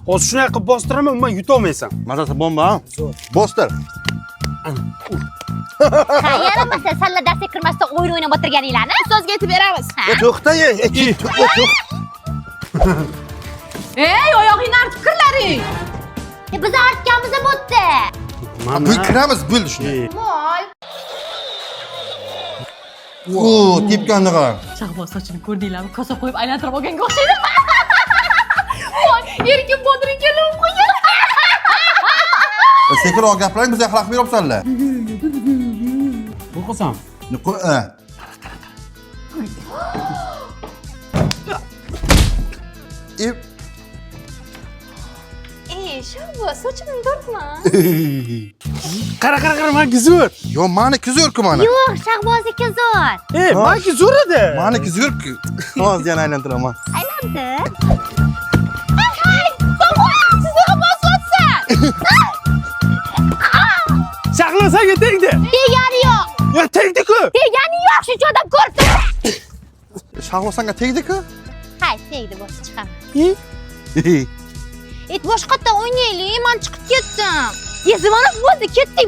Hozir shunday qilib bostiraman, umuman yuta olmaysan. Mazasi bomba. Bostir. Yaramasa salla darsga kirmasdan o'yin o'ynab o'tirganinglarni ustozga aytib beramiz. To'xta-ye. Ey, oyog'ingni artib kirlaring. Biz artganimiz bo'pti. Bu kiramiz, bo'ldi shuni. Moy. Oo, tepganni qara. Shahboz sochini ko'rdinglarmi? Kosa qo'yib aylantirib olganga o'xshaydi. Voy, erkin bodring kelib qo'ygan. Sekinroq gapiring, bizga xalaq beryapsanlar. Qo'rqasan. Ey, Shahboz, sochimni tortma. Qara, meniki zo'r. Yo, meniki zo'r-ku mana. Yo'q, Shahbozniki zo'r. Meniki zo'r edi. Meniki zo'r-ku. Hozir yana aylantiraman. Aylantir. Saqlasaga tegdi. Tegani yo'q. Yo, tegdi-ku. Tegani yo'q, shuncha odam ko'rdi. Shahbozanga tegdi-ku. Hay, tegdi, bo'lsa chiqaman. Et boshqatdan o'ynaylik, men chiqib ketdim. Ezmanov bo'ldi, ketdik,